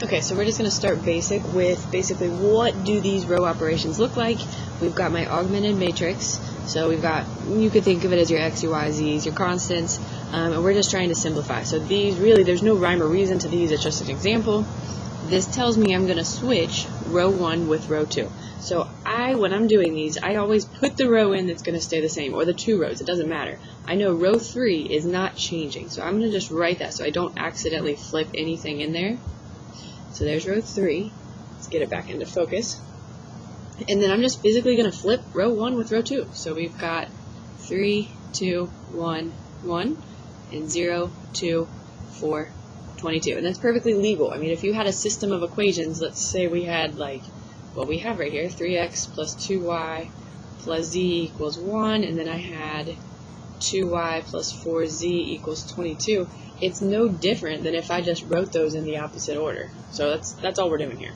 Okay, so we're just going to start basic with basically what do these row operations look like. We've got my augmented matrix, so we've got, you could think of it as your x, your y, z's, your constants, and we're just trying to simplify. So these really, there's no rhyme or reason to these, it's just an example. This tells me I'm going to switch row 1 with row 2. So when I'm doing these, I always put the row in that's going to stay the same, or the 2 rows, it doesn't matter. I know row 3 is not changing, so I'm going to just write that so I don't accidentally flip anything in there. So there's row 3. Let's get it back into focus. And then I'm just physically going to flip row 1 with row 2. So we've got 3, 2, 1, 1, and 0, 2, 4, 22. And that's perfectly legal. I mean, if you had a system of equations, let's say we had like what we have right here, 3x plus 2y plus z equals 1, and then I had 2y plus 4z equals 22. It's no different than if I just wrote those in the opposite order. So that's all we're doing here.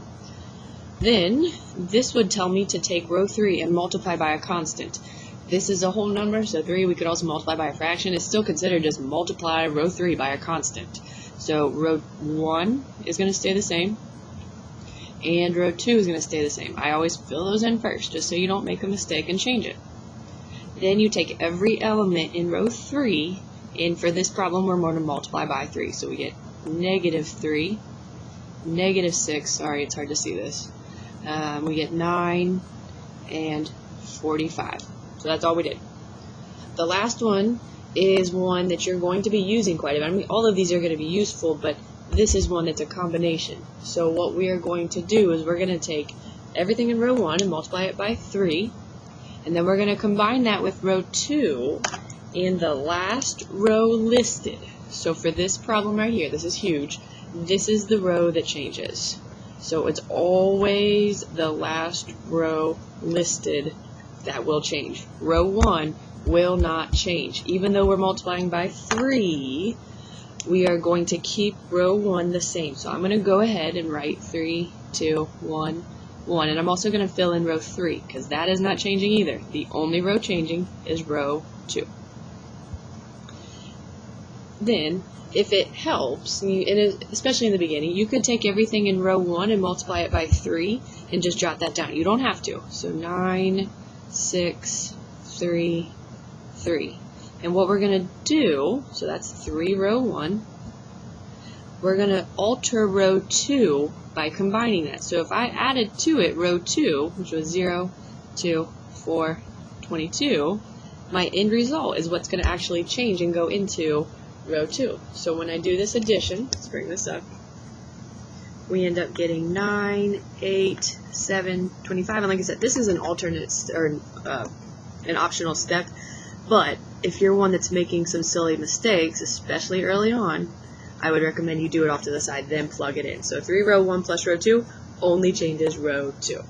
Then this would tell me to take row 3 and multiply by a constant. This is a whole number, so 3 we could also multiply by a fraction. It's still considered just multiply row 3 by a constant. So row 1 is going to stay the same, and row 2 is going to stay the same. I always fill those in first, just so you don't make a mistake and change it. Then you take every element in row 3, and for this problem we're going to multiply by 3. So we get negative 3, negative 6, sorry it's hard to see this, we get 9, and 45. So that's all we did. The last one is one that you're going to be using quite a bit. I mean, all of these are going to be useful, but this is one that's a combination. So what we are going to do is we're going to take everything in row 1 and multiply it by 3, and then we're going to combine that with row 2 in the last row listed. So for this problem right here, this is huge, this is the row that changes. So it's always the last row listed that will change. Row 1 will not change. Even though we're multiplying by 3, we are going to keep row 1 the same. So I'm going to go ahead and write 3, 2, 1, 1. And I'm also going to fill in row 3, because that is not changing either. The only row changing is row 2. Then, if it helps, and especially in the beginning, you could take everything in row 1 and multiply it by 3 and just jot that down. You don't have to. So 9, 6, 3, 3. And what we're going to do, so that's 3 row 1, we're going to alter row 2 by combining that. So if I added to it row 2, which was 0, 2, 4, 22, my end result is what's going to actually change and go into row 2. So when I do this addition, let's bring this up, we end up getting 9, 8, 7, 25, and like I said, this is an alternate or an optional step, but if you're one that's making some silly mistakes, especially early on, I would recommend you do it off to the side, then plug it in. So 3 row 1 plus row 2 only changes row 2.